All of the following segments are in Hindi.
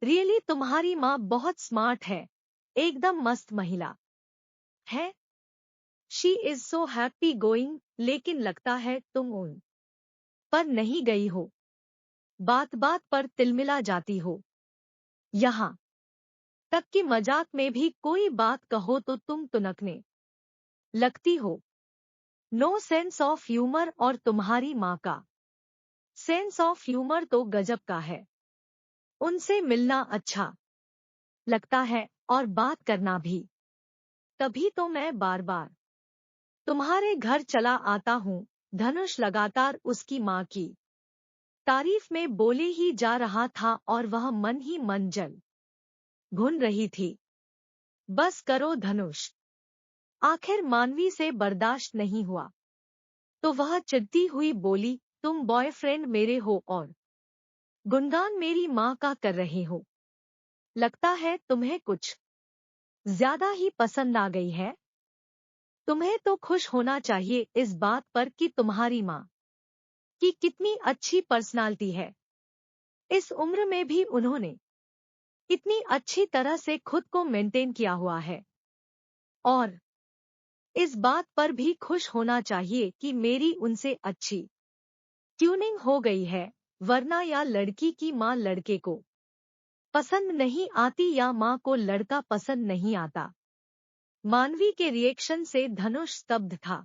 रियली तुम्हारी माँ बहुत स्मार्ट है, एकदम मस्त महिला है। She is so happy going, लेकिन लगता है तुम उन पर नहीं गई हो, बात बात पर तिलमिला जाती हो। यहाँ तक कि मजाक में भी कोई बात कहो तो तुम तुनकने लगती हो। नो सेंस ऑफ ह्यूमर, और तुम्हारी माँ का सेंस ऑफ ह्यूमर तो गजब का है। उनसे मिलना अच्छा लगता है और बात करना भी। तभी तो मैं बार बार तुम्हारे घर चला आता हूँ। धनुष लगातार उसकी माँ की तारीफ में बोले ही जा रहा था और वह मन ही मन जल भुन रही थी। बस करो धनुष। आखिर मानवी से बर्दाश्त नहीं हुआ तो वह चिढ़ती हुई बोली, तुम बॉयफ्रेंड मेरे हो और गुणगान मेरी माँ का कर रहे हो। लगता है तुम्हें कुछ ज्यादा ही पसंद आ गई है। तुम्हें तो खुश होना चाहिए इस बात पर कि तुम्हारी माँ की कितनी अच्छी पर्सनालिटी है। इस उम्र में भी उन्होंने इतनी अच्छी तरह से खुद को मेंटेन किया हुआ है। और इस बात पर भी खुश होना चाहिए कि मेरी उनसे अच्छी ट्यूनिंग हो गई है, वरना या लड़की की माँ लड़के को पसंद नहीं आती या माँ को लड़का पसंद नहीं आता। मानवी के रिएक्शन से धनुष स्तब्ध था।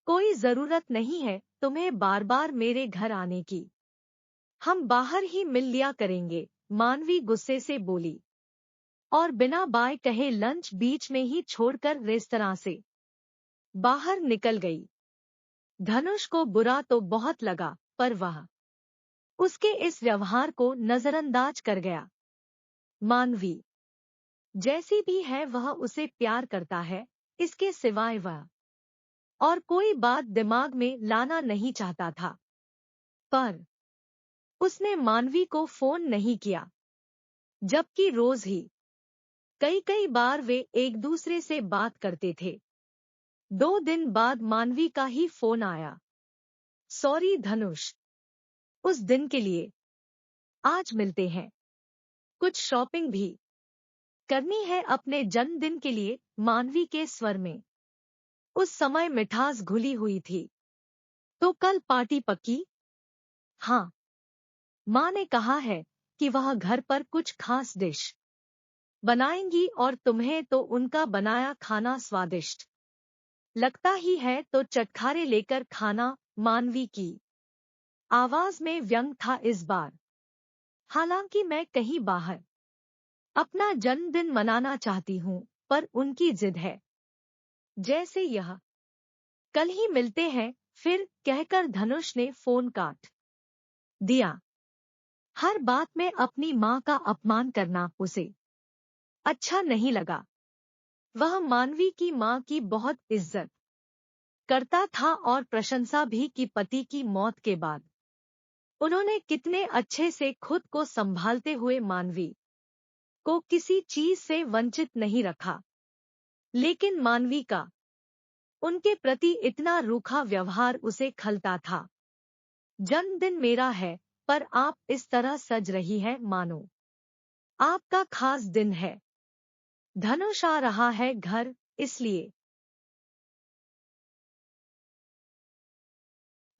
कोई जरूरत नहीं है तुम्हें बार बार मेरे घर आने की, हम बाहर ही मिल लिया करेंगे, मानवी गुस्से से बोली और बिना बाय कहे लंच बीच में ही छोड़कर रेस्तरां से बाहर निकल गई। धनुष को बुरा तो बहुत लगा, पर वह उसके इस व्यवहार को नजरअंदाज कर गया। मानवी जैसी भी है वह उसे प्यार करता है, इसके सिवाय वह और कोई बात दिमाग में लाना नहीं चाहता था। पर उसने मानवी को फोन नहीं किया, जबकि रोज ही कई कई बार वे एक दूसरे से बात करते थे। 2 दिन बाद मानवी का ही फोन आया। सॉरी धनुष, उस दिन के लिए आज मिलते हैं, कुछ शॉपिंग भी करनी है अपने जन्मदिन के लिए। मानवी के स्वर में उस समय मिठास घुली हुई थी। तो कल पार्टी पक्की? हाँ, माँ ने कहा है कि वह घर पर कुछ खास डिश बनाएंगी और तुम्हें तो उनका बनाया खाना स्वादिष्ट लगता ही है, तो चटखारे लेकर खाना। मानवी की आवाज में व्यंग था इस बार। हालांकि मैं कहीं बाहर अपना जन्मदिन मनाना चाहती हूँ, पर उनकी जिद है। जैसे यह कल ही मिलते हैं फिर, कहकर धनुष ने फोन काट दिया। हर बात में अपनी माँ का अपमान करना उसे अच्छा नहीं लगा। वह मानवी की माँ की बहुत इज्जत करता था और प्रशंसा भी कि पति की मौत के बाद उन्होंने कितने अच्छे से खुद को संभालते हुए मानवी को किसी चीज से वंचित नहीं रखा। लेकिन मानवी का उनके प्रति इतना रूखा व्यवहार उसे खलता था। जन्मदिन मेरा है, पर आप इस तरह सज रही है मानो आपका खास दिन है। धनुष आ रहा है घर, इसलिए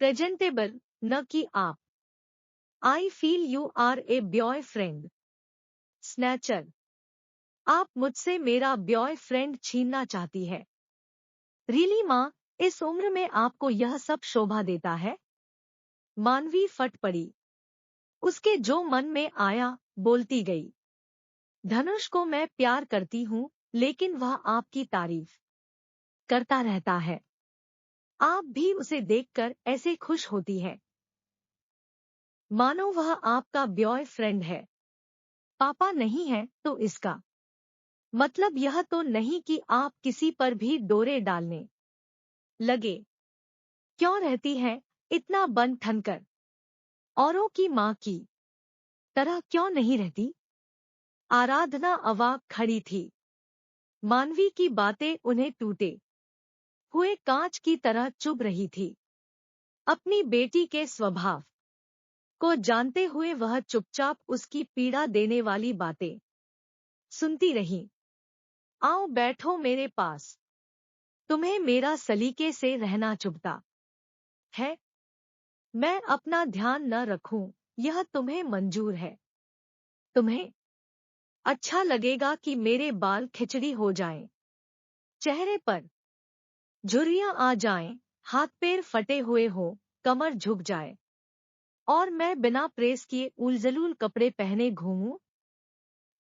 प्रेजेंटेबल, न कि आप। I feel you are a boyfriend snatcher. आप मुझसे मेरा बॉयफ्रेंड छीनना चाहती है। रियली माँ, इस उम्र में आपको यह सब शोभा देता है? मानवी फट पड़ी। उसके जो मन में आया बोलती गई। धनुष को मैं प्यार करती हूँ, लेकिन वह आपकी तारीफ करता रहता है। आप भी उसे देखकर ऐसे खुश होती है मानो वह आपका बॉयफ्रेंड है। पापा नहीं है तो इसका मतलब यह तो नहीं कि आप किसी पर भी डोरे डालने लगे। क्यों रहती है इतना बन ठनकर? औरों की माँ की तरह क्यों नहीं रहती? आराधना अवाक खड़ी थी। मानवी की बातें उन्हें टूटे हुए कांच की तरह चुभ रही थी। अपनी बेटी के स्वभाव को जानते हुए वह चुपचाप उसकी पीड़ा देने वाली बातें सुनती रही। आओ बैठो मेरे पास। तुम्हें मेरा सलीके से रहना चुभता है? मैं अपना ध्यान न रखूं, यह तुम्हें मंजूर है? तुम्हें अच्छा लगेगा कि मेरे बाल खिचड़ी हो जाएं, चेहरे पर झुर्रियां आ जाएं, हाथ पैर फटे हुए हो, कमर झुक जाए और मैं बिना प्रेस किए उलझुल कपड़े पहने घूमूं?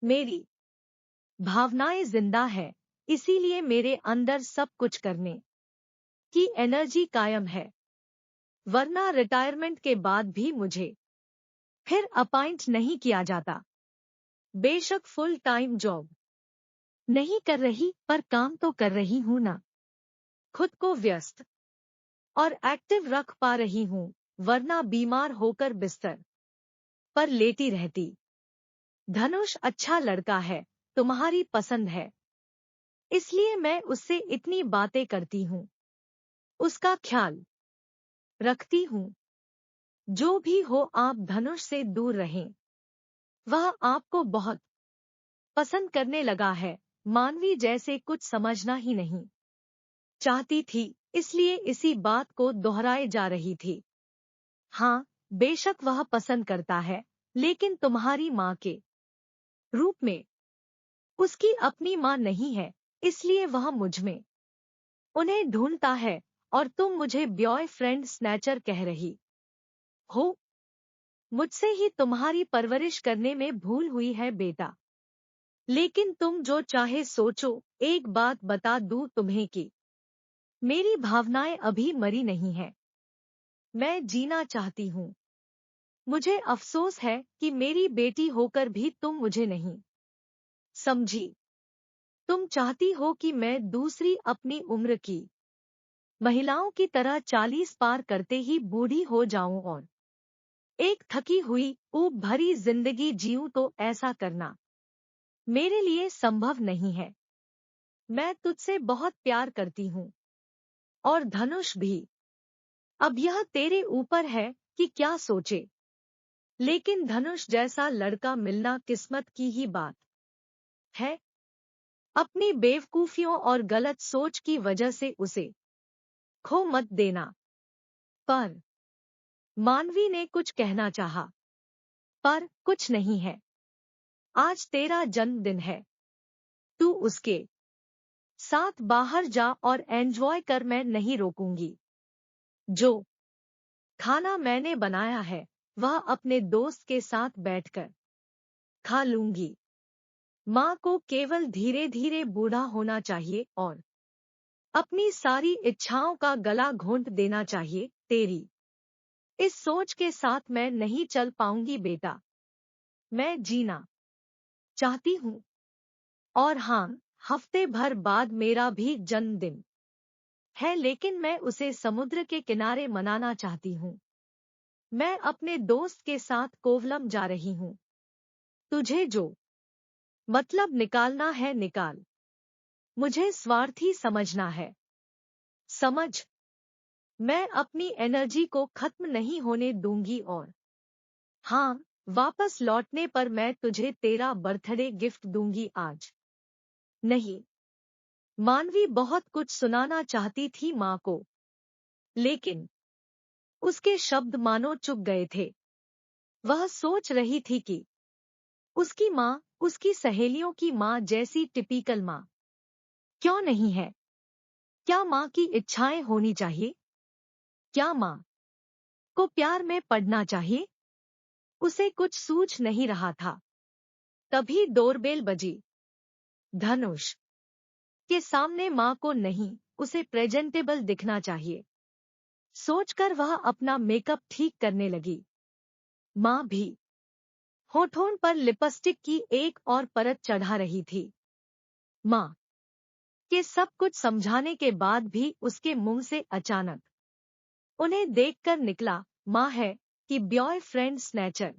मेरी भावनाएं जिंदा है, इसीलिए मेरे अंदर सब कुछ करने की एनर्जी कायम है, वरना रिटायरमेंट के बाद भी मुझे फिर अपॉइंट नहीं किया जाता। बेशक फुल टाइम जॉब नहीं कर रही, पर काम तो कर रही हूं ना। खुद को व्यस्त और एक्टिव रख पा रही हूं, वरना बीमार होकर बिस्तर पर लेटी रहती। धनुष अच्छा लड़का है, तुम्हारी पसंद है, इसलिए मैं उससे इतनी बातें करती हूँ, उसका ख्याल रखती हूँ। जो भी हो, आप धनुष से दूर रहें। वह आपको बहुत पसंद करने लगा है। मानवी जैसे कुछ समझना ही नहीं चाहती थी, इसलिए इसी बात को दोहराए जा रही थी। हाँ, बेशक वह पसंद करता है, लेकिन तुम्हारी माँ के रूप में उसकी अपनी माँ नहीं है, इसलिए वह मुझ में उन्हें ढूंढता है और तुम मुझे बॉयफ्रेंड स्नैचर कह रही हो। मुझसे ही तुम्हारी परवरिश करने में भूल हुई है बेटा। लेकिन तुम जो चाहे सोचो, एक बात बता दूं तुम्हें कि मेरी भावनाएं अभी मरी नहीं हैं। मैं जीना चाहती हूँ। मुझे अफसोस है कि मेरी बेटी होकर भी तुम मुझे नहीं समझी। तुम चाहती हो कि मैं दूसरी अपनी उम्र की महिलाओं की तरह 40 पार करते ही बूढ़ी हो जाऊं और एक थकी हुई ऊब भरी जिंदगी जीऊं, तो ऐसा करना मेरे लिए संभव नहीं है। मैं तुझसे बहुत प्यार करती हूँ और धनुष भी। अब यह तेरे ऊपर है कि क्या सोचे, लेकिन धनुष जैसा लड़का मिलना किस्मत की ही बात है। अपनी बेवकूफियों और गलत सोच की वजह से उसे खो मत देना। पर मानवी ने कुछ कहना चाहा, पर कुछ नहीं है। आज तेरा जन्मदिन है, तू उसके साथ बाहर जा और एंजॉय कर, मैं नहीं रोकूंगी। जो खाना मैंने बनाया है वह अपने दोस्त के साथ बैठकर खा लूंगी। माँ को केवल धीरे धीरे बूढ़ा होना चाहिए और अपनी सारी इच्छाओं का गला घोंट देना चाहिए। तेरी इस सोच के साथ मैं नहीं चल पाऊंगी बेटा। मैं जीना चाहती हूँ, और हाँ, हफ्ते भर बाद मेरा भी जन्मदिन है, लेकिन मैं उसे समुद्र के किनारे मनाना चाहती हूँ। मैं अपने दोस्त के साथ कोवलम जा रही हूँ। तुझे जो मतलब निकालना है निकाल, मुझे स्वार्थी समझना है समझ। मैं अपनी एनर्जी को खत्म नहीं होने दूंगी, और हाँ, वापस लौटने पर मैं तुझे तेरा बर्थडे गिफ्ट दूंगी आज नहीं। मानवी बहुत कुछ सुनाना चाहती थी माँ को, लेकिन उसके शब्द मानो चुप गए थे। वह सोच रही थी कि उसकी माँ उसकी सहेलियों की माँ जैसी टिपिकल माँ क्यों नहीं है। क्या माँ की इच्छाएं होनी चाहिए? क्या माँ को प्यार में पड़ना चाहिए? उसे कुछ सूझ नहीं रहा था। तभी डोरबेल बजी। धनुष के सामने माँ को नहीं, उसे प्रेजेंटेबल दिखना चाहिए सोचकर वह अपना मेकअप ठीक करने लगी। माँ भी होठों पर लिपस्टिक की एक और परत चढ़ा रही थी। माँ के सब कुछ समझाने के बाद भी उसके मुंह से अचानक उन्हें देखकर निकला, माँ है कि बॉयफ्रेंड स्नैचर।